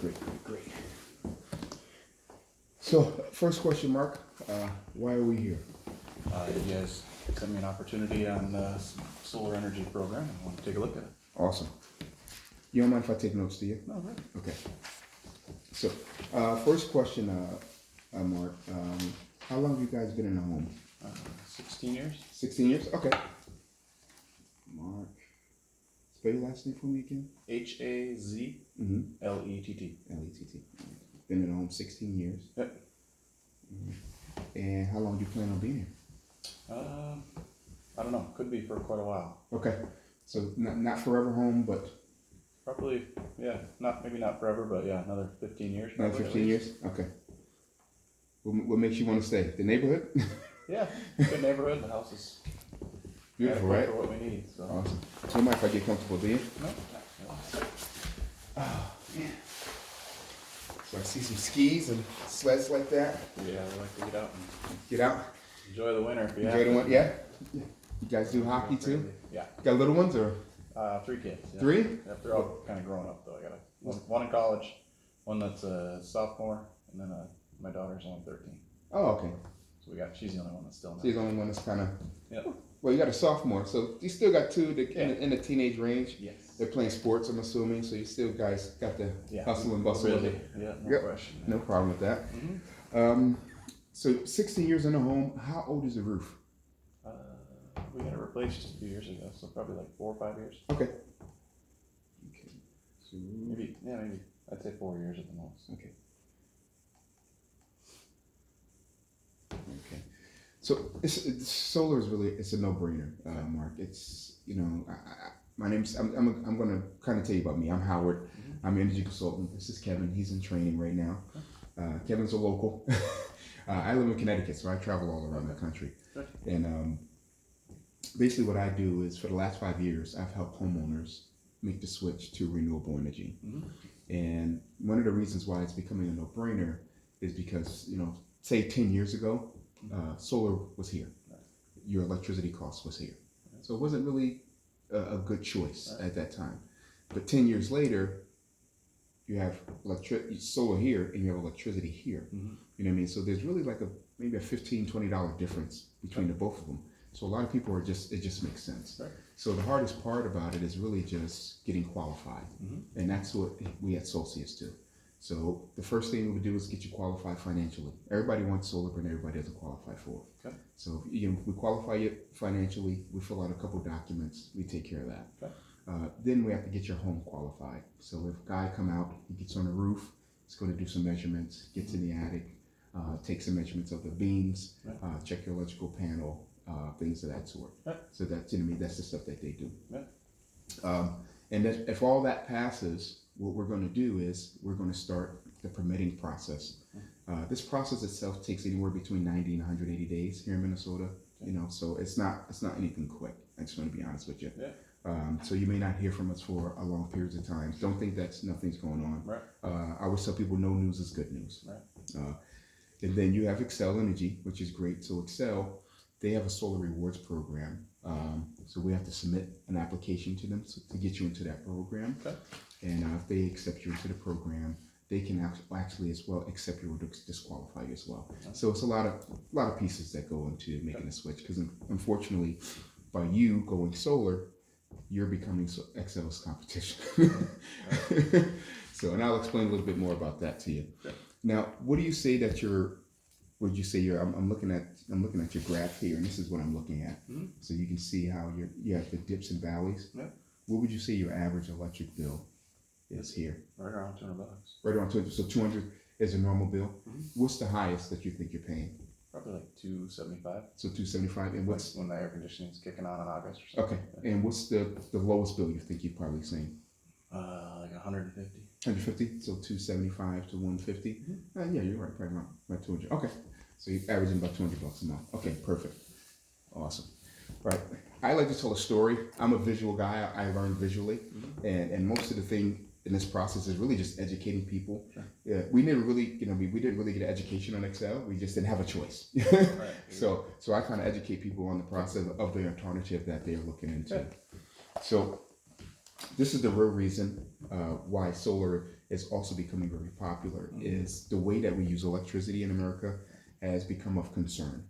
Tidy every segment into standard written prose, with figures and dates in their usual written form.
Great. So, first question, Mark. Why are we here? You guys sent me an opportunity on the solar energy program. I want to take a look at it. Awesome. You don't mind if I take notes, do you? No, right. Okay. So, first question, Mark. How long have you guys been in the home? 16 years. 16 years? Okay. Mark. Spell your last name for me again. HAZLETT. L-E-T-T. Been in the home 16 years. Yep. And how long do you plan on being here? I don't know. Could be for quite a while. Okay. So, not forever home, but Probably, yeah. Maybe not forever, but yeah, another 15 years. another Probably, 15 years? Okay. What makes you want to stay? The neighborhood? Yeah. Good neighborhood. The house is Beautiful, adequate right? for what we need. So. Awesome. Don't mind if I get comfortable, do you? No. Oh, man. So I see some skis and sleds like that. Yeah, we like to get out and Get out. enjoy the winter. If you Enjoy have the to. one. Yeah. You guys do hockey too? Yeah. Got little ones or 3 kids. Yeah. 3? Yep, they're all kind of growing up though. I got one in college, one that's a sophomore, and then my daughter's only 13. Oh, okay. So she's the only one that's still in She's the only one that's kind of. Yep. Well, you got a sophomore, so you still got two in the teenage range. Yes. They're playing sports, I'm assuming, so you still guys got the hustle and bustle of Really? it. Yeah, no Yep. question. No problem with that. Mm-hmm. So 16 years in the home. How old is the roof? We got it replaced just a few years ago, so probably like 4 or 5 years. Okay. So, Maybe I'd say 4 years at the most. okay. Okay. So solar is really it's a no-brainer, Mark. It's my name's I'm going to kind of tell you about me. I'm Howard. I'm an energy consultant. This is Kevin. He's in training right now. Kevin's a local. I live in Connecticut, so I travel all around the country. And basically, what I do is for the last 5 years, I've helped homeowners make the switch to renewable energy. And one of the reasons why it's becoming a no-brainer is because say 10 years ago, solar was here. Your electricity cost was here. So it wasn't really a good choice at that time. But 10 years later, you have solar here and you have electricity here. You know what I mean? So there's really like maybe a $15, $20 difference between the both of them. So a lot of people it just makes sense. Right. So the hardest part about it is really just getting qualified. And that's what we at Solcius do. So the first thing we would do is get you qualified financially. Everybody wants solar, but everybody doesn't qualify for it. Okay. So we qualify you financially. We fill out a couple documents. We take care of that. Okay. Then we have to get your home qualified. So if a guy come out, he gets on the roof, he's going to do some measurements, gets in the attic, take some measurements of the beams, check your electrical panel, things of that sort. So that's that's the stuff that they do. And then if all that passes, what we're going to do is we're going to start the permitting process. This process itself takes anywhere between 90 and 180 days here in Minnesota. So it's not anything quick. I just want to be honest with you. So you may not hear from us for a long periods of time. Don't think that nothing's going on. I always tell people no news is good news. And then you have Excel Energy, which is great. So Excel, they have a solar rewards program. So we have to submit an application to them to get you into that program. And if they accept you into the program, they can actually as well accept you or disqualify you as well. So it's a lot of pieces that go into making a switch. Because unfortunately, by you going solar, you're becoming Excel's competition. And I'll explain a little bit more about that to you. Now, what do you say that would you say I'm looking at your graph here, and this is what I'm looking at. So you can see how you have the dips and valleys. What would you say your average electric bill is here? Right around $200. Right around 200. So 200 is a normal bill. What's the highest that you think you're paying? Probably like 275. So 275, and what's when the air conditioning is kicking on in August or something. okay? And what's the lowest bill you think you're probably seeing? Like 150. 150. So 275 to 150. Yeah, you're right. Probably about 200. Okay. So you're averaging about $200 a month. Okay, perfect. Awesome. Right. I like to tell a story. I'm a visual guy. I learn visually, and most of the thing in this process is really just educating people. Yeah, we didn't really, we didn't really get an education on Excel. We just didn't have a choice. So I kind of educate people on the process of the alternative that they're looking into. So this is the real reason why solar is also becoming very popular. Is the way that we use electricity in America has become of concern,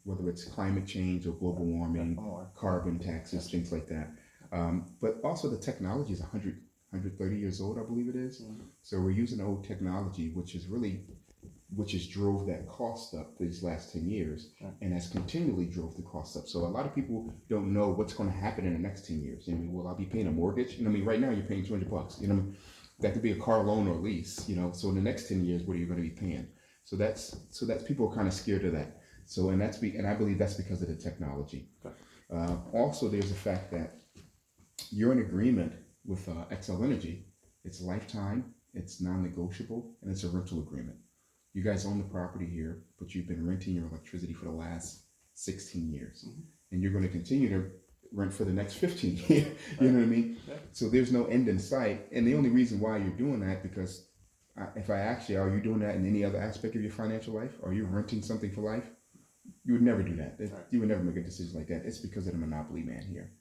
whether it's climate change or global warming, carbon taxes, things like that. But also the technology is 130 years old, I believe it is. So we're using old technology, which has drove that cost up these last 10 years and has continually drove the cost up. So a lot of people don't know what's going to happen in the next 10 years. You know, I mean, will I be paying a mortgage? You know, I mean, right now you're paying $200. You know, that could be a car loan or lease. You know, so in the next 10 years, what are you going to be paying? So that's people are kind of scared of that. So and I believe that's because of the technology. Also, there's the fact that you're in agreement with Xcel Energy. It's lifetime, it's non-negotiable, and it's a rental agreement. You guys own the property here, but you've been renting your electricity for the last 16 years. And you're going to continue to rent for the next 15 years. You know what I mean? So there's no end in sight. And the only reason why you're doing that, because if I ask you, are you doing that in any other aspect of your financial life? Are you renting something for life? You would never do that. You would never make a decision like that. It's because of the monopoly man here.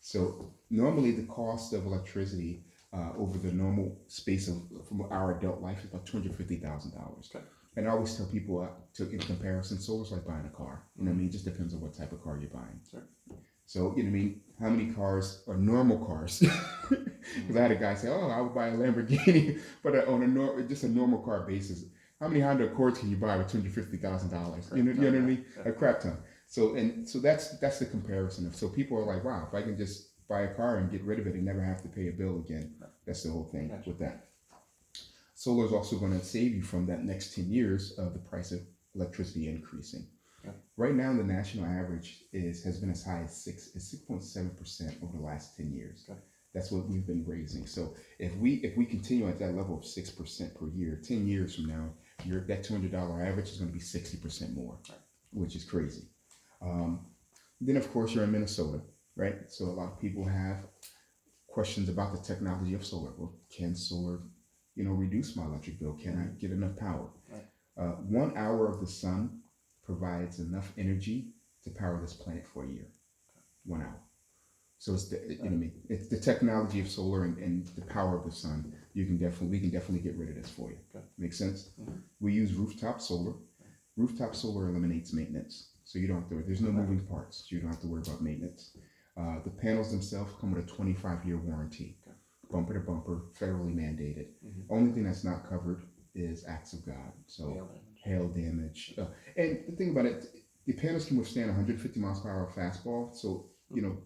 So normally the cost of electricity over the normal space of from our adult life is about $250,000. And I always tell people, in comparison, solar's like buying a car. You know what I mean? It just depends on what type of car you're buying. So, you know what I mean? How many cars are normal cars? Because I had a guy say, oh, I would buy a Lamborghini, but on just a normal car basis. How many Honda Accords can you buy with $250,000? You know what I mean? A crap ton. So that's the comparison. So people are like, wow, if I can just buy a car and get rid of it and never have to pay a bill again, that's the whole thing with that. Solar is also going to save you from that next 10 years of the price of electricity increasing. Right now, the national average has been as high as 6.7% over the last 10 years. That's what we've been raising. So if we continue at that level of 6% per year, 10 years from now, that $200 average is going to be 60% more, which is crazy. Then of course you're in Minnesota, right? So a lot of people have questions about the technology of solar. Well, can solar, reduce my electric bill? Can I get enough power? 1 hour of the sun provides enough energy to power this planet for a year. 1 hour. So it's it's the technology of solar and the power of the sun. We can definitely get rid of this for you. Make sense? We use rooftop solar. Rooftop solar eliminates maintenance, so you don't have to. There's no moving parts. So you don't have to worry about maintenance. The panels themselves come with a 25-year warranty, bumper to bumper, federally mandated. Only thing that's not covered is acts of God. So hail damage. And the thing about it, the panels can withstand 150 miles per hour fastball. So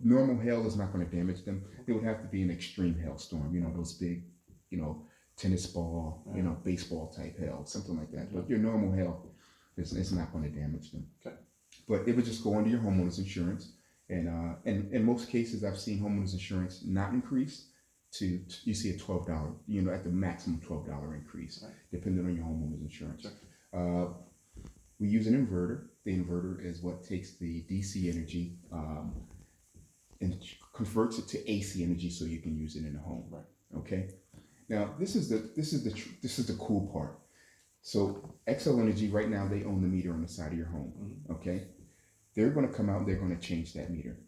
normal hail is not going to damage them. It would have to be an extreme hailstorm. Those big, tennis ball, baseball type hail, something like that. But your normal hail, it's not going to damage them. But it would just go under your homeowner's insurance. And in most cases, I've seen homeowners insurance not increase to you see a $12, at the maximum $12 increase, depending on your homeowner's insurance. We use an inverter. The inverter is what takes the DC energy and converts it to AC energy, so you can use it in the home. Okay. Now this is the cool part. So Xcel Energy right now, they own the meter on the side of your home. Okay. They're going to come out and they're going to change that meter.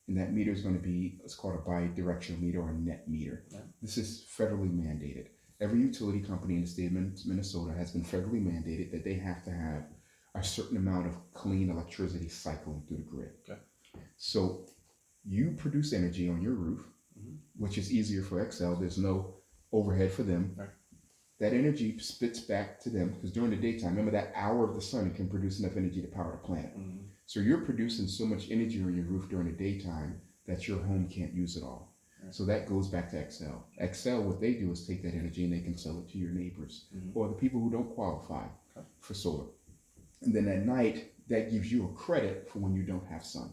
And that meter is going to be, it's called a bi-directional meter or a net meter. This is federally mandated. Every utility company in the state of Minnesota has been federally mandated that they have to have a certain amount of clean electricity cycling through the grid. So you produce energy on your roof, which is easier for Xcel. There's no overhead for them. That energy spits back to them, because during the daytime, remember that hour of the sun can produce enough energy to power the planet. So you're producing so much energy on your roof during the daytime that your home can't use it all. So that goes back to Xcel. Xcel, what they do is take that energy and they can sell it to your neighbors or the people who don't qualify for solar. And then at night, that gives you a credit for when you don't have sun.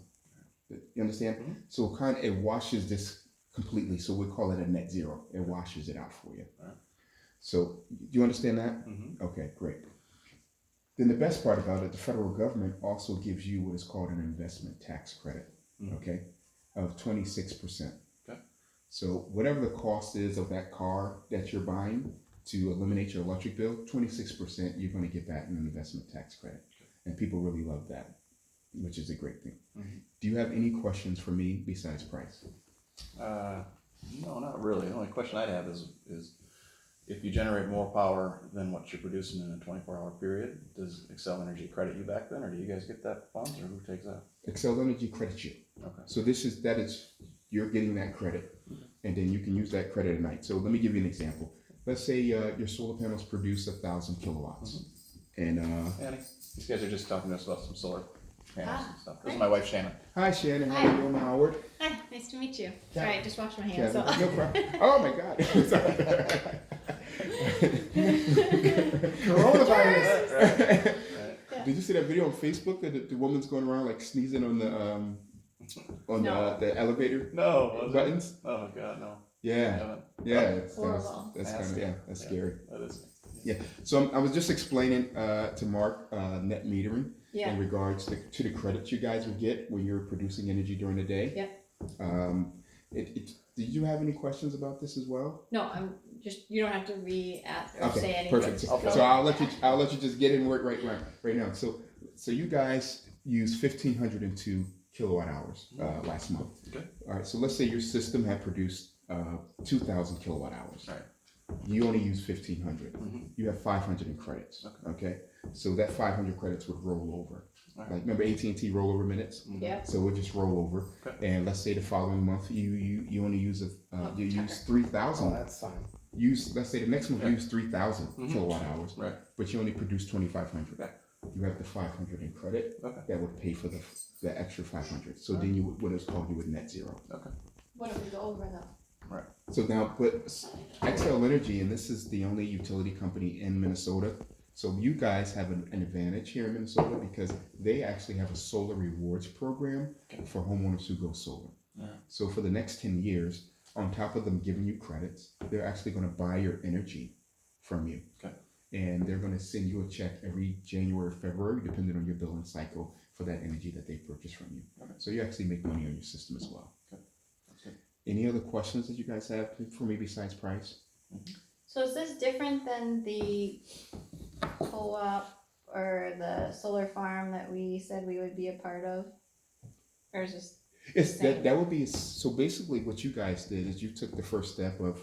You understand? So it washes this completely. So we call it a net zero. It washes it out for you. So do you understand that? Okay, great. Then the best part about it, the federal government also gives you what is called an investment tax credit, okay, of 26%. So whatever the cost is of that car that you're buying to eliminate your electric bill, 26% you're going to get back in an investment tax credit. And people really love that, which is a great thing. Do you have any questions for me besides price? No, not really. The only question I'd have is if you generate more power than what you're producing in a 24-hour period, does Excel Energy credit you back then, or do you guys get that funds, or who takes that? Excel Energy credits you. Okay. So that is, you're getting that credit, and then you can use that credit at night. So let me give you an example. Let's say your solar panels produce 1,000 kilowatts, and Annie, these guys are just talking to us about some solar panels and stuff. This is great. my wife Shannon. hi Shannon, how Hi. you doing, Howard? Hi, nice to meet you. Yeah. Sorry, I just washed my hands. Yeah, So. no problem. Oh my God. Coronavirus. Right. Did you see that video on Facebook that the woman's going around like sneezing on the No. the elevator No. was it? buttons? Oh God, no. Yeah, Haven't. yeah, Horrible. that's kind of Nasty. that's Yeah. scary. That is. Yeah. So I was just explaining to Mark net metering Yeah. in regards to the credits you guys will get when you're producing energy during the day. Yep. Did you have any questions about this as well? No, I'm just. You don't have to re-ask or Okay, say anything. perfect. Just So, go so I'll let ahead. you just get in work right now. So you guys use 1,502 kilowatt hours last month. Okay. All right. So let's say your system had produced 2,000 kilowatt hours. Right. You only use 1,500. Mhm. You have 500 in credits. Okay. So that 500 credits would roll over. All right. Like remember AT&T rollover minutes? Yeah. So it would just roll over. Okay. And let's say the following month you only use you use 3,000. That's fine. Let's say the next month you use 3,000 Mhm. kilowatt hours, Right. but you only produce 2,500. Okay. You have the 500 in credit Okay. that would pay for the extra 500. So then you would, what is called you would net zero. Okay. What do we go over though? So now, but Xcel Energy, and this is the only utility company in Minnesota. So you guys have an advantage here in Minnesota because they actually have a solar rewards program for homeowners who go solar. Yeah. So for the next 10 years, on top of them giving you credits, they're actually going to buy your energy from you. Okay. And they're going to send you a check every January or February, depending on your billing cycle, for that energy that they purchase from you. Okay. So you actually make money on your system as well. Okay. That's good. Any other questions that you guys have for me besides price? So is this different than the co-op or the solar farm that we said we would be a part of? Or is this? It's Same. that would be so basically what you guys did is you took the first step of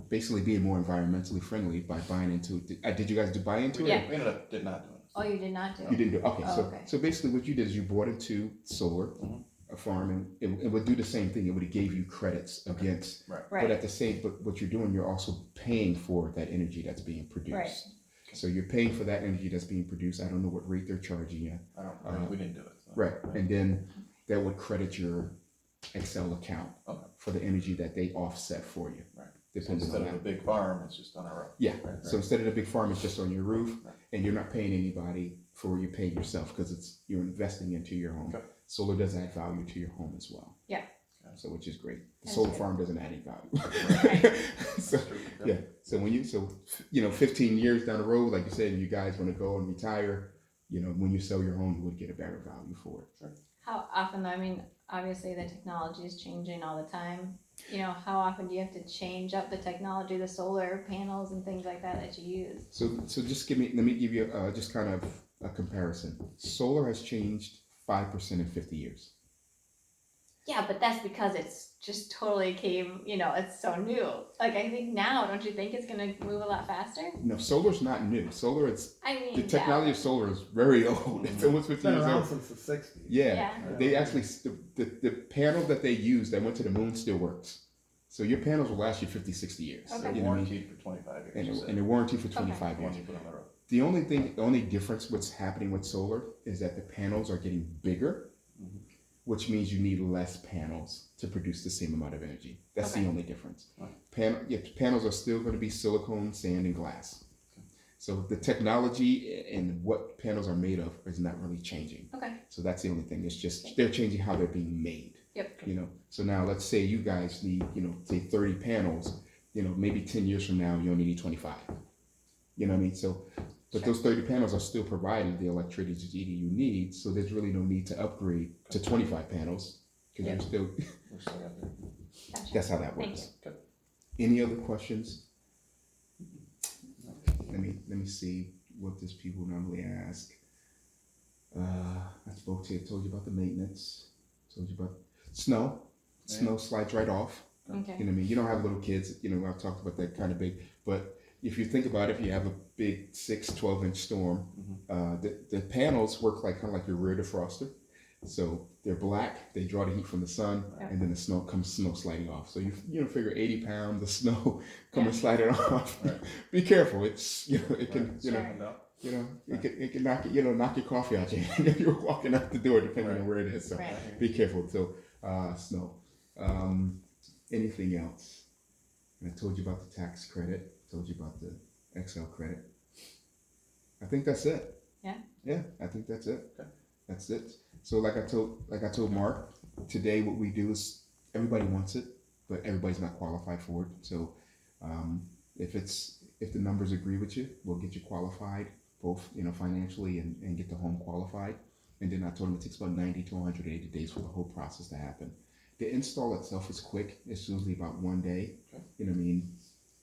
basically being more environmentally friendly by buying into did you guys buy into it? Yeah. We ended up did not doing this. Oh, you did not do You it. didn't do okay. Oh, So okay. so basically what you did is you bought into solar, Mhm. a farm, and it would do the same thing. It would have gave you credits against, but Right. at the same, but what you're doing, you're also paying for that energy that's being produced. Right. So you're paying for that energy that's being produced. I don't know what rate they're charging you. I don't. We didn't do it. So. Right, and then that would credit your Excel account Okay. for the energy that they offset for you. Right. So Depending instead on of a that. big farm, it's just on our roof. Yeah. Right. So instead of the big farm, it's just on your roof, Right. and you're not paying anybody for you're paying yourself because you're investing into your home. Okay. Solar does add value to your home as well. Yeah. So which is great. The That's solar good. farm doesn't add any value. Right. So That's true. yeah. So when 15 years down the road, like you said, and you guys want to go and retire, when you sell your home, you would get a better value for it. How often though? I mean, obviously the technology is changing all the time. How often do you have to change up the technology, the solar panels and things like that you use? So just let me give you just kind of a comparison. Solar has changed 5% in 50 years. Yeah, but that's because it's just totally it's so new. Like I think now, don't you think it's gonna move a lot faster? No, solar's not new. Solar, I mean, the technology of solar is very old. It's almost 50 It's been years around old. since the 60s. Yeah, Yeah. they actually the panel that they used that went to the moon still works. So your panels will last you 50, 60 years. Okay. They're You know what I mean? warranted for 25 years. And, you it- said. and they're warranted for 25 The years. ones you put on the roof. The only difference what's happening with solar is that the panels are getting bigger, Mhm. which means you need less panels to produce the same amount of energy. That's Okay. the only difference. Right. Panels are still going to be silicone, sand, and glass. So the technology and what panels are made of is not really changing. Okay. So that's the only thing. It's just they're changing how they're being made. Yep. So now let's say you guys need, say 30 panels. Maybe 10 years from now you only need 25. You know what I mean? So, but those 30 panels are still providing the electricity you need. So there's really no need to upgrade to 25 panels because Yeah. you're still. We're still out there. Gotcha. That's how that Thank works. you. Okay. Any other questions? Let me see what does people normally ask. I spoke to you, told you about the maintenance, told you about snow. Yeah. Snow slides right off. Okay. You know what I mean? You don't have little kids, you know, I've talked about that kind of big, but if you think about it, if you have a big 12-inch storm, the panels work like kind of like your rear defroster. So they're black, they draw the heat from the sun, Yeah. and then the snow sliding off. So you know, figure 80 pounds of snow coming Yeah. sliding off. Right. Be careful. It's, you know, it can, Right. you know, Sure. you know, it can knock knock your coffee out your hand if you're walking out the door, depending on Right. where it is. So Right. be careful. So snow. Anything else? And I told you about the tax credit. Told you about the Excel credit. I think that's it. Yeah. Yeah, I think that's it. Okay. That's it. So like I told Mark, today what we do is everybody wants it, but everybody's not qualified for it. So if the numbers agree with you, we'll get you qualified, both financially and get the home qualified. And then I told him it takes about 90 to 180 days for the whole process to happen. The install itself is quick. It's usually about 1 day. Okay. You know what I mean?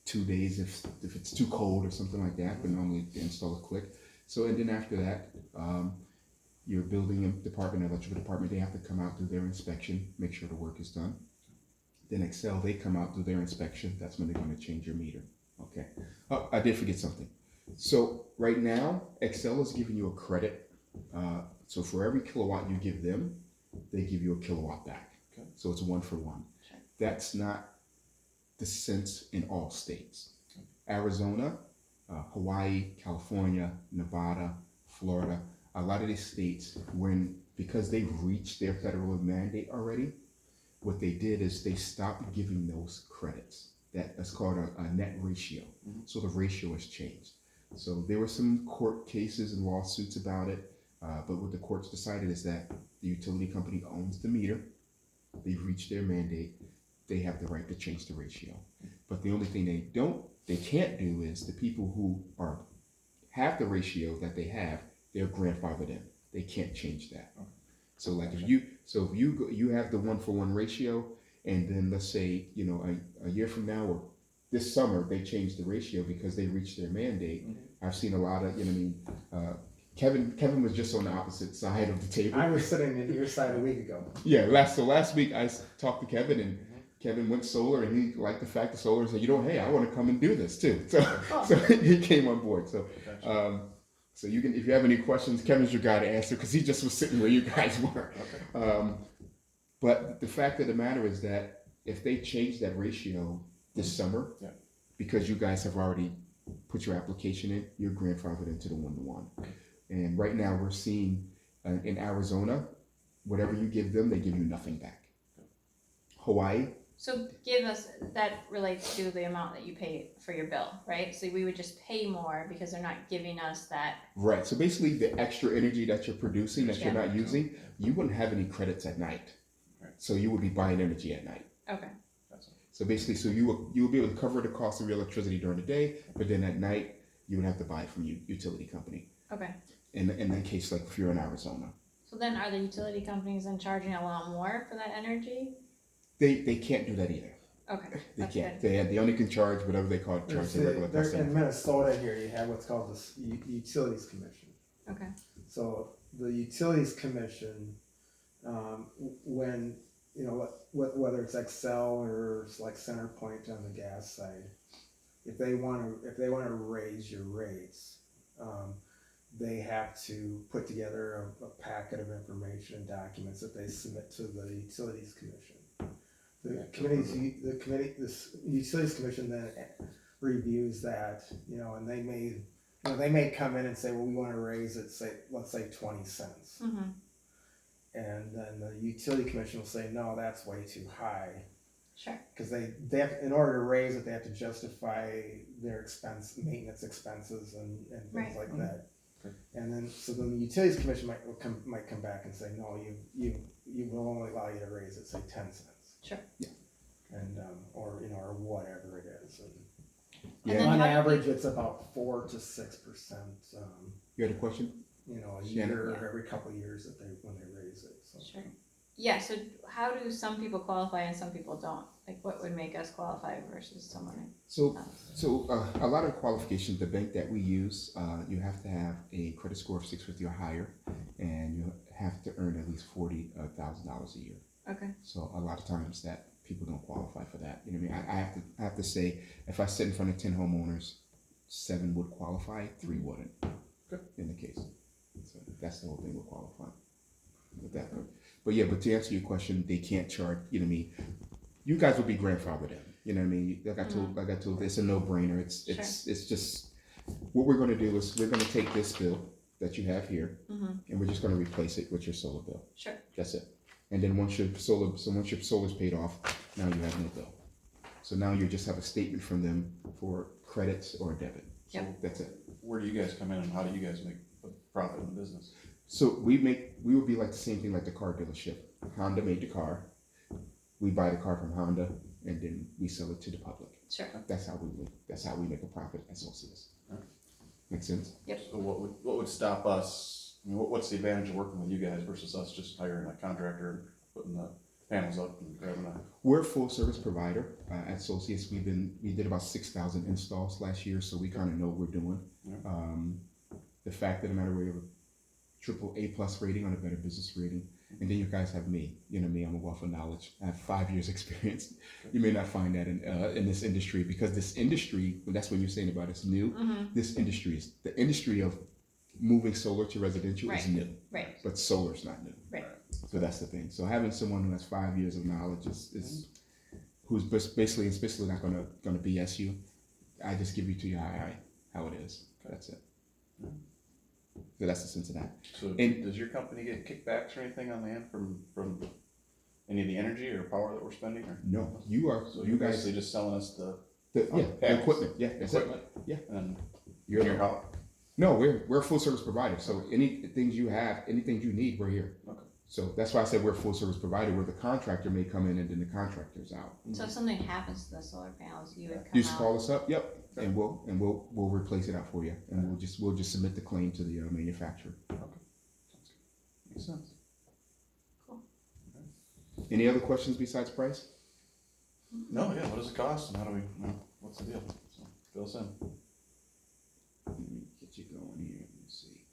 2 days if it's too cold or something like that, but normally the install is quick. So, and then after that, your building department, electrical department, they have to come out, do their inspection, make sure the work is done. Then Excel, they come out, do their inspection. That's when they're going to change your meter. Okay. Oh, I did forget something. So right now, Excel is giving you a credit. So for every kilowatt you give them, they give you a kilowatt back. Okay. So it's 1 for 1. Sure. That's not the sense in all states. Arizona, Hawaii, California, Nevada, Florida, a lot of these states, because they've reached their federal mandate already, what they did is they stopped giving those credits. That's called a net ratio. Mm-hmm. So the ratio has changed. So there were some court cases and lawsuits about it, but what the courts decided is that the utility company owns the meter. They've reached their mandate. They have the right to change the ratio. But the only thing they can't do is the people who have the ratio that they have, they're grandfathered in. They can't change that. Okay. So like if you have the 1 for 1 ratio, and then let's say a year from now or this summer they change the ratio because they reached their mandate. Mm-hmm. I've seen a lot of Kevin was just on the opposite side of the table. I was sitting at your side a week ago. Yeah, last week I talked to Kevin, and Kevin went solar, and he liked the fact that solar said, hey, I want to come and do this too. So so he came on board. So Gotcha. so you can, if you have any questions, Kevin's your guy to answer because he just was sitting where you guys were. Okay. But the fact of the matter is that if they change that ratio this summer, Yeah. because you guys have already put your application in, you're grandfathered into the 1 to 1. And right now we're seeing in Arizona, whatever you give them, they give you nothing back. Hawaii, So give us, that relates to the amount that you pay for your bill, right? So we would just pay more because they're not giving us that. right. So basically the extra energy that you're producing that you're Yeah. not using, you wouldn't have any credits at night. Right. So you would be buying energy at night. Okay. That's it. So basically, so you will be able to cover the cost of your electricity during the day, but then at night you would have to buy it from your utility company. Okay. In that case, like if you're in Arizona, So then are the utility companies then charging a lot more for that energy? they can't do that either. Okay. They That's can't. good. They only can charge whatever they call charge the regular In customer. Minnesota here, you have what's called the Utilities Commission. Okay. So the Utilities Commission, when, whether it's Excel or it's like CenterPoint on the gas side, if they want to raise your rates, they have to put together a packet of information and documents that they submit to the Utilities Commission. This Utilities Commission then reviews that, and they may come in and say, well, we want to raise it, let's say 20 cents. Mm-hmm. And then the Utility Commission will say, no, that's way too high. Sure. Because they have, in order to raise it, they have to justify their maintenance expenses and things Right. like that. Okay. And then, so then the Utilities Commission might come back and say, no, you will only allow you to raise it, say 10 cents. Sure. Yeah. And, or whatever it is. And Yeah. then on how do average, it's about 4 to 6%, You had a question? a Shannon? year or Yeah. every couple of years when they raise it. So. Sure. Yeah, so how do some people qualify and some people don't? Like what would make us qualify versus someone So else? a lot of qualifications. The bank that we use, you have to have a credit score of 650 or higher, and you have to earn at least $40,000 a year. Okay. So a lot of times people don't qualify for that. You know what I mean? I have to say, if I sit in front of 10 homeowners, 7 would qualify, 3 wouldn't. In the case, so that's the whole thing with qualifying with that. But yeah, but to answer your question, they can't charge. You know what I mean? You guys will be grandfathered in. You know what I mean? Like I told, it's a no-brainer. It's just what we're going to do is we're going to take this bill that you have here, and we're just going to replace it with your solar bill. Sure. That's it. And then once your solar's paid off, now you have no bill. So now you just have a statement from them for credits or a debit. So Yep. that's it. Where do you guys come in and how do you guys make a profit in the business? So we would be like the same thing like the car dealership. Honda made the car. We buy the car from Honda and then we sell it to the public. Sure. That's how we make a profit as associates. Alright. Make sense? So what would stop us, I mean, what's the advantage of working with you guys versus us just hiring a contractor and putting the panels up and grabbing a? We're a full service provider at Associates. We did about 6,000 installs last year, so we kind of know what we're doing. Yeah. The fact that no matter we have a AAA+ rating on a Better Business rating, and then you guys have me. You know me, I'm a wealth of knowledge. I have 5 years experience. You may not find that in this industry because this industry, that's what you're saying about it's new. This industry is the industry of moving solar to residential is Right. new, Right. but solar's not new. Right. So that's the thing. So having someone who has 5 years of knowledge is who's basically not gonna BS you. I just give you to you how it is. That's it. So that's the sense of that. So And- does your company get kickbacks or anything on the end from any of the energy or power that we're spending or? No, you So you you're guys basically just selling us the the panels. equipment. Yeah, that's it. equipment? Yeah. And You're your the, how? no, we're a full service provider. So anything you need, we're here. Okay. So that's why I said we're a full service provider. Where the contractor may come in and then the contractor's out. So if something happens to the solar panels, you would come You just out. call us up. Yep. And we'll replace it out for you, and we'll just submit the claim to the manufacturer. Okay. Sounds good. Makes sense. Any other questions besides price? No, yeah, what does it cost and how do we, what's the deal? So fill us in. Let me get you going here. Let me see.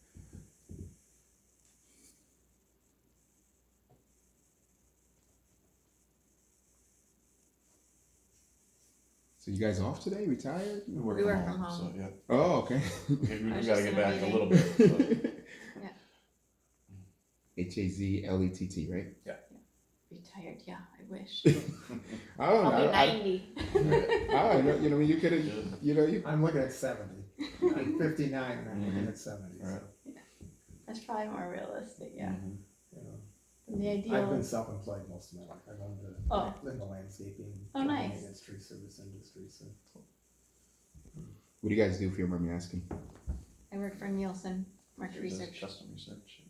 So you guys off today? Retired? We work We work from from home, home. so yeah. Oh, okay. We I was gotta just get in a back a meeting. little bit. But HAZLETT, right? Retired, yeah, I wish. I don't I'll know. be 90. I don't know. You know, you could have. You know, you. I'm looking at 70. I'm 59 and I'm looking at 70. Right. So, That's probably more realistic, yeah. Mhm. you know, The I've ideal been is, self-employed most of my life. I've owned Oh. in the landscaping, Oh, nice. maintenance, tree service industry. So What do you guys do if you don't mind me asking? I work for Nielsen Market She does Research. Custom research.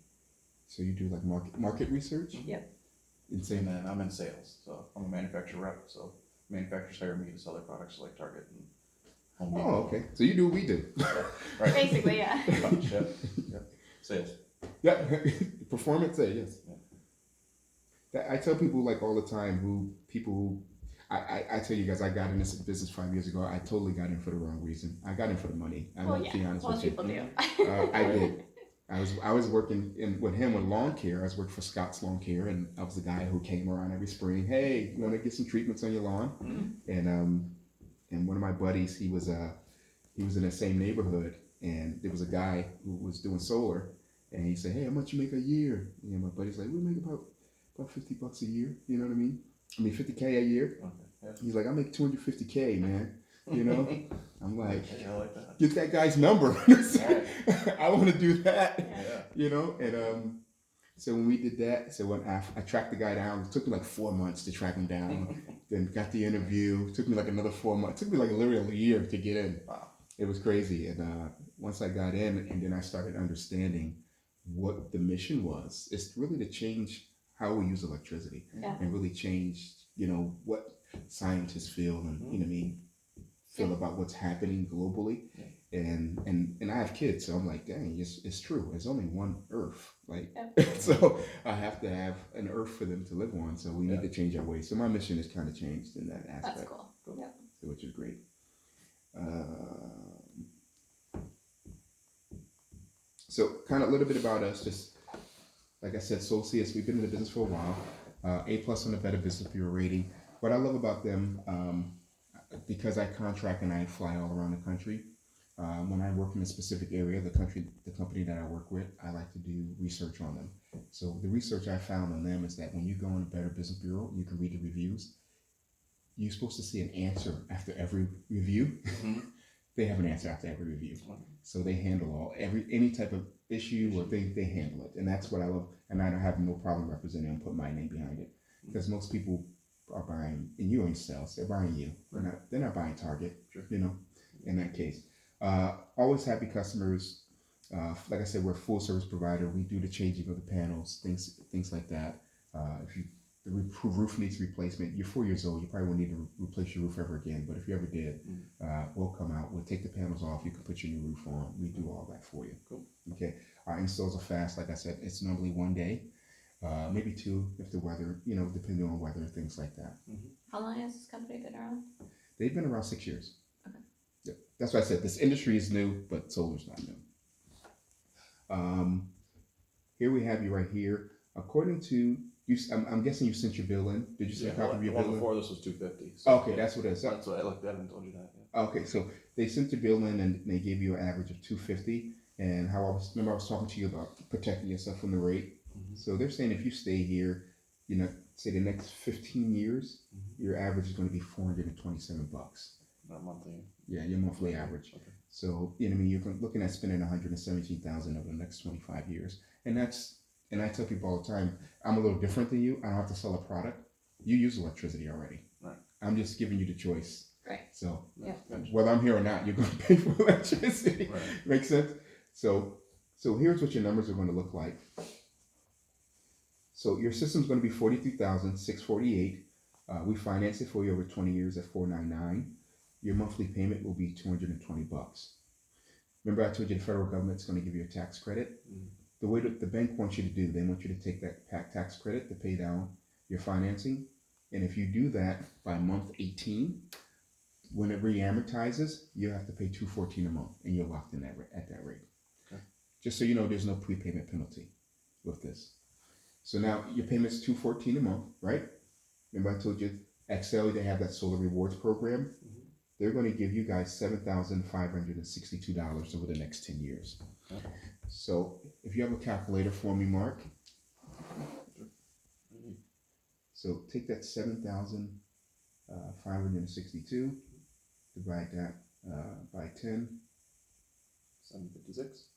So you do like market research? Yep. And Insane. then I'm in sales, so I'm a manufacturer rep, so manufacturers hire me to sell their products like Target and Home Depot. Oh, okay. So you do what we do. Right. Basically, yeah. Yep. Sales. Yeah. Performance, yes. Yeah. That, I tell people like all the time I tell you guys, I got in this business 5 years ago. I totally got in for the wrong reason. I got in for the money. I'm Well, gonna be yeah, honest most with you. people do. I did. I was working with him with lawn care. I was working for Scott's Lawn Care, and I was the guy who came around every spring. Hey, you want to get some treatments on your lawn? And one of my buddies, he was in the same neighborhood, and there was a guy who was doing solar, and he said, "Hey, how much you make a year?" And my buddy's like, "We make about $50 a year." You know what I mean? I mean $50K a year. Okay. Yeah. He's like, "I make $250K, man." You know? I'm like, Okay, I like that. get that guy's number. I want to do that. Yeah. You know, and so when we did that, so when I tracked the guy down, it took me like 4 months to track him down. Then got the interview. It took me like another 4 months. It took me like literally a year to get in. Wow. It was crazy. And once I got in, and then I started understanding what the mission was. It's really to change how we use electricity, Yeah. and really change, you know, what scientists feel and you know what I mean, feel about what's happening globally. Yeah. And I have kids, so I'm like, dang, it's true. There's only one Earth, like, Yep. so I have to have an Earth for them to live on. So we need Yeah. to change our ways. So my mission is kind of changed in that aspect, That's cool. Yep. which is great. So kind of a little bit about us, just like I said, Solcius, we've been in the business for a while. A+ on the Better Business Bureau rating. what I love about them, because I contract and I fly all around the country. When I work in a specific area, the company that I work with, I like to do research on them. So the research I found on them is that when you go on the Better Business Bureau, you can read the reviews. You're supposed to see an answer after every review. Mhm. They have an answer after every review. Okay. So they handle any type of issue or they handle it. And that's what I love. And I don't have no problem representing them, put my name behind it. Because most people are buying, and you're in sales, they're buying you. They're not buying Target, Sure. in that case. Always happy customers. Like I said, we're a full service provider. We do the changing of the panels, things like that. If the roof needs replacement, you're 4 years old, you probably won't need to replace your roof ever again. But if you ever did, we'll come out, we'll take the panels off, you can put your new roof on. We do all that for you. Cool. Okay. Our installs are fast. Like I said, it's normally 1 day, maybe 2 if the weather, depending on weather, things like that. How long has this company been around? They've been around 6 years. Okay. Yep. That's why I said this industry is new, but solar's not new. Here we have you right here. According to you, I'm guessing you sent your bill in. Did you send a copy of The your one bill in? before this was 250. Okay, that's what it is. That's what I looked at and told you that. Yeah. Okay, so they sent your bill in and they gave you an average of 250. And how I was talking to you about protecting yourself from the rate. Mhm. So they're saying if you stay here, say the next 15 years, your average is going to be $427. Not monthly. Yeah, your monthly average. Okay. So you're looking at spending $117,000 over the next 25 years, and I tell people all the time, I'm a little different than you. I don't have to sell a product. You use electricity already. Right. I'm just giving you the choice. Right. So Yeah. whether I'm here or not, you're going to pay for electricity. Right. Makes sense. So here's what your numbers are going to look like. So your system's going to be $43,648. We finance it for you over 20 years at $499. Your monthly payment will be $220. Remember, I told you the federal government's going to give you a tax credit. Mhm. The way that the bank wants you to do, they want you to take that tax credit to pay down your financing, and if you do that by month 18, when it re-amortizes, you have to pay $214 a month, and you're locked in at that rate. Okay. Just so you know, there's no prepayment penalty with this. So now your payment's $214 a month, right? Remember I told you Excel, they have that solar rewards program. They're going to give you guys $7,562 over the next 10 years. Okay. So if you have a calculator for me, Mark. So take that 7,562, divide that by 10, 756.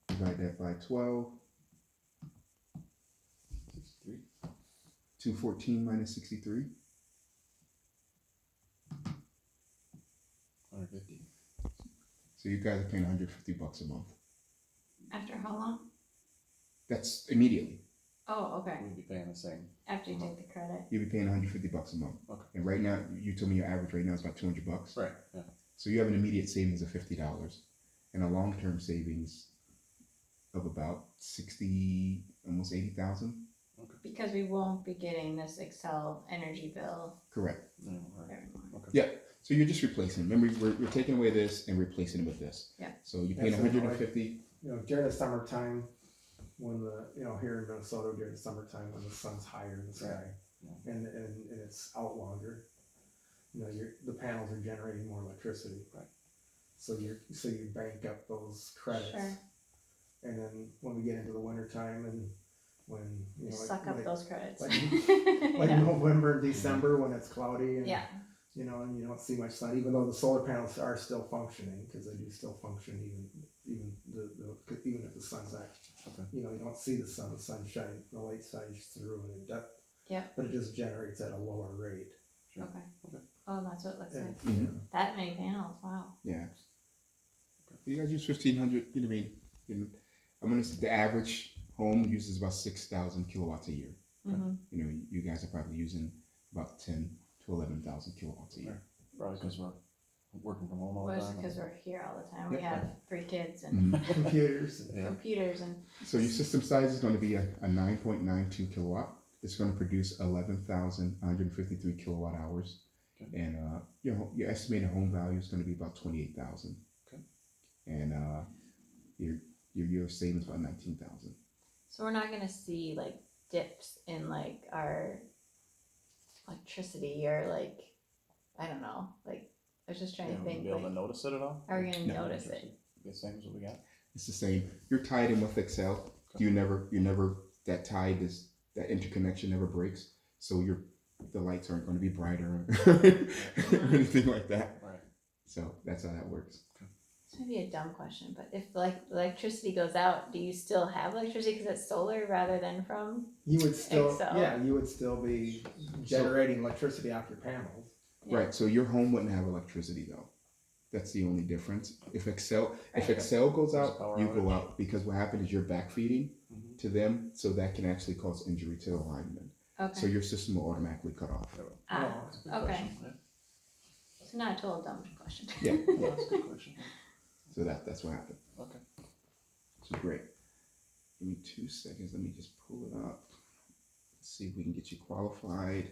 divide that by 12, 63. 214 minus 63. 150. So you guys are paying $150 a month. After how long? That's immediately. Oh, okay. We'd be paying the same. After you take the credit. You'll be paying $150 a month. Okay. And right now, you told me your average right now is about $200. Right. Yeah. So you have an immediate savings of $50 and a long-term savings of about 60, almost 80,000. Because we won't be getting this Excel energy bill Correct. Yeah, right. anymore. Okay. Yeah. So you're just replacing. Remember, we're taking away this and replacing it with this. Yeah. So you're paying That's 150. During the summertime, when here in Minnesota during the summertime when the sun's higher in the sky, Yeah. and it's out longer, the panels are generating more electricity. Right. So you bank up those credits, Sure. and then when we get into the wintertime and when Suck up those credits. like Yeah. November and December when it's cloudy and Yeah. and you don't see much sun, even though the solar panels are still functioning, because they do still function even if the sun's not, Okay. you don't see the sun shine, the light shines through and Yeah. but it just generates at a lower rate. Sure. Okay. Okay. Oh, that's what it looks And, like. Mhm. That many panels. Wow. Yeah. You guys use 1,500. You know what I mean? I'm gonna say the average home uses about 6,000 kilowatts a year. Mm-hmm. You guys are probably using about 10 to 11,000 kilowatts a year. Probably because we're working from home all Well, the it's time. because we're here all the time. We Yeah. have 3 kids and Mhm. computers. Yeah. computers and So your system size is going to be a 9.92 kilowatt. It's going to produce 11,153 kilowatt hours, Okay. and your estimated home value is going to be about 28,000. Okay. And your savings about 19,000. so we're not gonna see like dips in like our like electricity or like, I don't know, like, I was just trying Yeah, to would you think, be able to like, notice it at all? are we gonna No. notice it? The same as what we got? It's the same. You're tied in with Excel. You never that tie this that interconnection never breaks. So the lights aren't going to be brighter or anything like that. Right. So that's how that works. This might be a dumb question, but if like electricity goes out, do you still have electricity because it's solar rather than from? You would still, Excel. yeah, you would still be generating electricity off your panels. Yeah. Right. So your home wouldn't have electricity though. That's the only difference. If Excel goes out, Power you go outage. out because what happened is you're backfeeding Mhm. to them, so that can actually cause injury to the lineman. Okay. So your system will automatically cut off. Ah, That's a good okay. question, yeah. It's not a total dumb question. Yeah. No, that's a good question. So that's what happened. Okay. So great. Give me 2 seconds. Let me just pull it up. Let's see if we can get you qualified.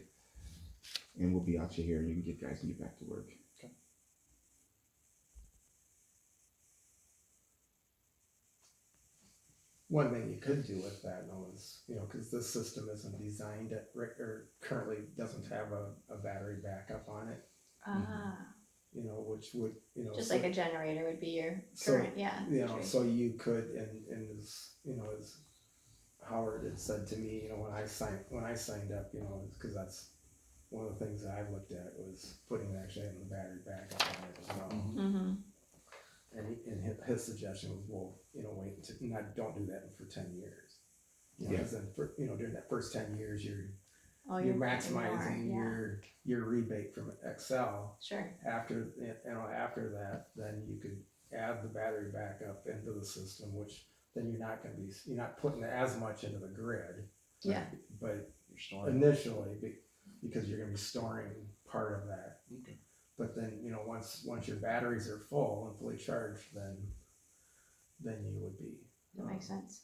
And we'll be out you here and you can get back to work. Okay. One thing you could do with that though is, because this system isn't designed or currently doesn't have a battery backup on it, Ah, which would, just so- like a generator would be your So, current, yeah. situation. so you could, and as Howard had said to me, when I signed up, because that's one of the things that I looked at was having the battery backup on it as well. Mm-hmm. And his suggestion was, well, wait until, don't do that for 10 years. Yeah. Because then, during that first 10 years, you're Oh, you're paying maximizing more, your rebate from Excel. yeah. Sure. After that, then you could add the battery backup into the system, which then you're not putting as much into the grid. Yeah. But You're storing. initially, because you're gonna be storing part of that. Okay. But then, once your batteries are full and fully charged, then you would be, That makes sense.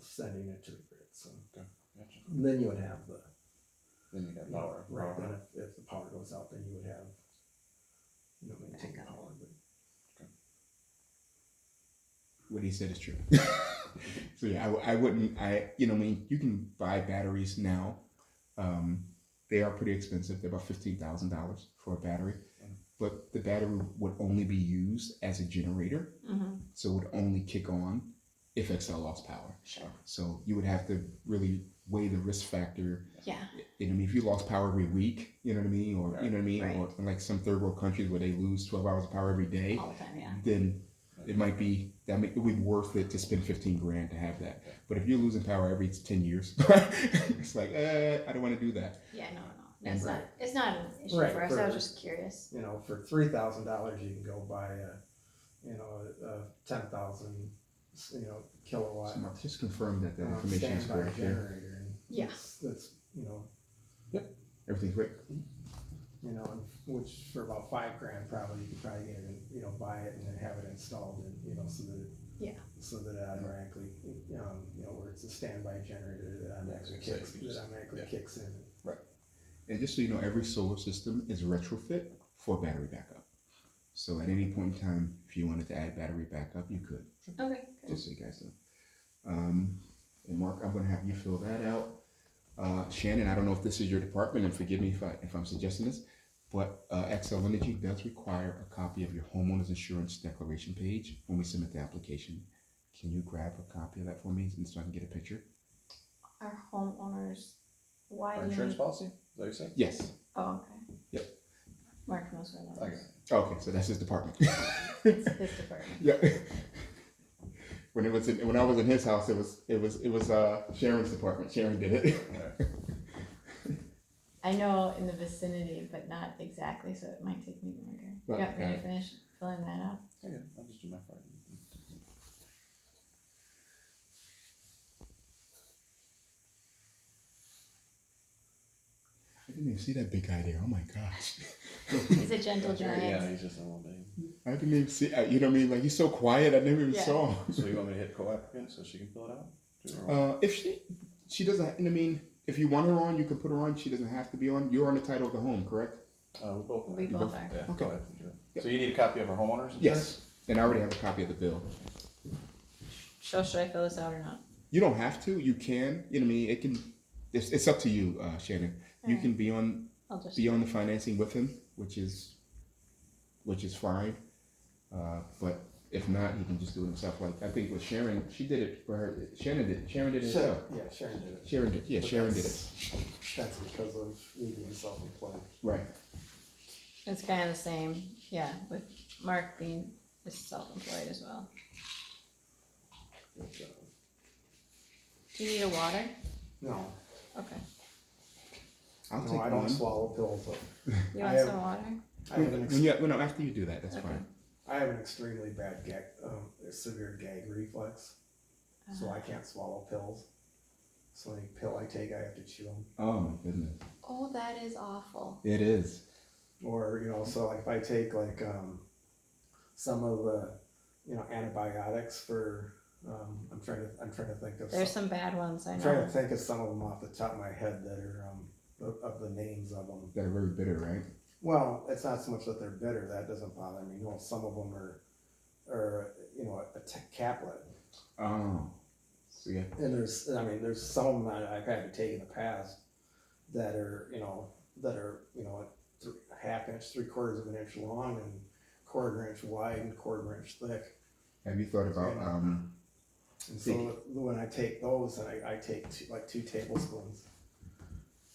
sending it to the grid. So Gotcha. then you would have the Then you got power. right. Power. Then if the power goes out, then you would have maintain Backup. power. But What he said is true. So yeah, I wouldn't, you can buy batteries now. They are pretty expensive. They're about $15,000 for a battery, but the battery would only be used as a generator. Mm-hmm. So it would only kick on if Excel lost power. Sure. So you would have to really weigh the risk factor. Yeah. If you lost power every week, you know what I mean? Or, Right. you know what I mean? Right. Or in like some third world countries where they lose 12 hours of power every day, All the time, yeah. then it might be, it would be worth it to spend 15 grand to have that. But if you're losing power every 10 years, it's like, I don't want to do that. Yeah, no. And It's not an issue Right, for us. I was for- just curious. for $3,000, you can go buy a 10,000 kilowatt So Mark, just confirm that that information is standby correct here. generator. And Yeah. That's Everything's great. which for about $5,000 probably you could probably get it, buy it and then have it installed and so that Yeah. so that it automatically where it's a standby generator that automatically kicks in. And just so you know, every solar system is retrofit for battery backup. So at any point in time, if you wanted to add battery backup, you could. Okay. Good. Just so you guys know. And Mark, I'm going to have you fill that out. Shannon, I don't know if this is your department, and forgive me if I'm suggesting this, but Xcel Energy does require a copy of your homeowner's insurance declaration page when we submit the application. Can you grab a copy of that for me so I can get a picture? Our homeowners, why Our do you insurance need? policy? Is that what you said? Yes. Oh, okay. Yep. Mark knows where that Okay. is. Okay, so that's his department. It's his department. Yeah. When I was in his house, it was Sharon's department. Sharon did it. Alright. I know in the vicinity, but not exactly, so it might take me longer. Well, Yep, yeah. ready to finish filling that out? Okay, I'll just do my part. I didn't even see that big guy there. Oh my gosh. He's a gentle Yeah, giant. he's just a little baby. I didn't even see. You know what I mean? Like he's so quiet. I never even Yeah. saw him. So you want me to hit co-applicant so she can fill it out? Or- If she doesn't. I mean, if you want her on, you can put her on. She doesn't have to be on. You're on the title of the home, correct? we both. We both are. Yeah, Okay. go ahead. Do it. So you need a copy of our homeowners? insurance? Yes. And I already have a copy of the bill. So should I fill this out or not? You don't have to. You can. You know what I mean? It can. It's up to you, Shannon. You Alright. can be on I'll just. be on the financing with him, which is fine. But if not, he can just do it himself. Like I think with Sharon, she did it for her. Sharon did it herself. Yeah, Sharon did it. Sharon did. Yeah, But Sharon did it. That's because of me being self-employed. Right. It's kind of the same, yeah, with Mark being is self-employed as well. But, Do you need a water? no, Okay. I'll no, take I don't one. swallow pills. But You I want have- some water? I have an When you, well, no, after you do that, that's Okay. fine. I have an extremely bad severe gag reflex, so I can't swallow pills. So any pill I take, I have to chew them. Oh my goodness, Oh, that is awful. it is. Or so like if I take like some of the antibiotics for I'm trying to think of There's some bad ones, I I'm trying to know. think of some of them off the top of my head that are of the names of them. They're very bitter, right? Well, it's not so much that they're bitter, that doesn't bother me. No, some of them are a caplet. Oh, so yeah. And there's some of them that I've had to take in the past that are half inch, 3/4 of an inch long and 1/4 inch wide and 1/4 inch thick. Have you thought about And so when I take those, I take two tablespoons,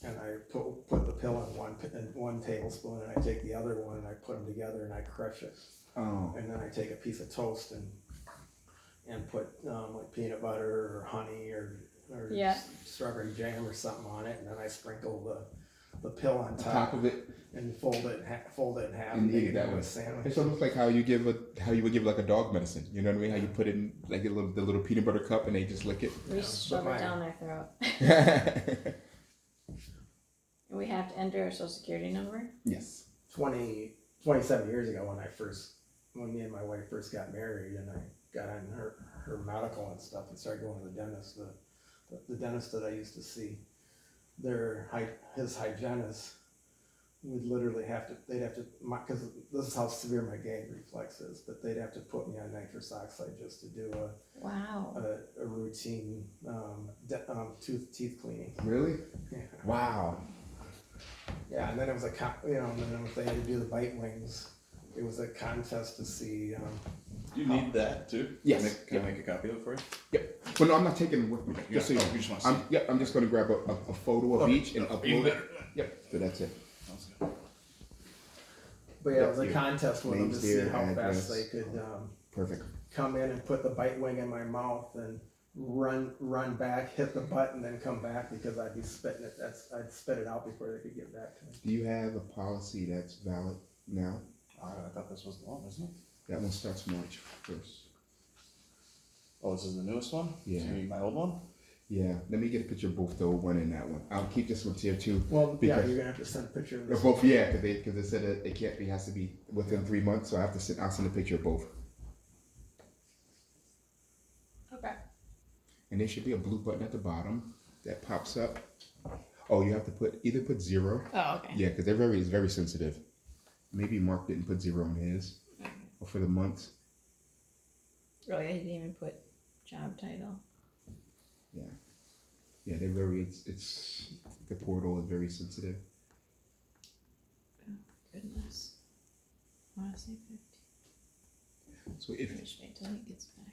and I put the pill in one tablespoon, and I take the other one and I put them together and I crush it, Oh, and then I take a piece of toast and put like peanut butter or honey or Yeah. strawberry jam or something on it, and then I sprinkle the pill on top top of it, and fold it in half And and make eat it it that into way. a sandwich. it's almost like how you would give like a dog medicine. You know what I mean? How you put it in like the little peanut butter cup and they just lick it. We Yeah, shove but it down their throat. And we have to enter our social security number. Yes. 27 years ago when me and my wife first got married and I got on her medical and stuff and started going to the dentist, the dentist that I used to see, his hygienist would literally they'd have to, because this is how severe my gag reflex is, but they'd have to put me on nitrous oxide just to do Wow. a routine teeth cleaning. Really? Yeah. Wow. Yeah, and then it was and then if they had to do the bite wings, it was a contest to see. Do you need that too? Yes. Can I make a copy of it for you? Well, no, I'm not taking it with me. You Just so you know. just want to see. I'm just going to grab a photo of each and upload it. Yep. So that's it. Sounds good. But yeah, it was a Yeah. contest with them to Names see there, how address. fast they could Perfect. come in and put the bite wing in my mouth and run back, hit the button, then come back because I'd be spitting it. I'd spit it out before they could get back to me. Do you have a policy that's valid now? I thought this was the one, isn't it? That one starts March 1st. Oh, this is the newest one? Yeah. So you need my old one? Yeah. Let me get a picture of both the old one and that one. I'll keep this one here too. Well, yeah, Because- you're gonna have to send a picture of They're this. both, yeah, because they said it can't be, has to be within 3 months, so I'll send a picture of both. Okay. And there should be a blue button at the bottom that pops up. Oh, you have to either put 0. Oh, okay. Yeah, because it's very sensitive. Maybe Mark didn't put 0 on his, or for the months. Really, I didn't even put job title. Yeah, they're very, it's, the portal is very sensitive. Goodness. I want to say 50. So if, Just wait till he gets back.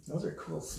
Those are cool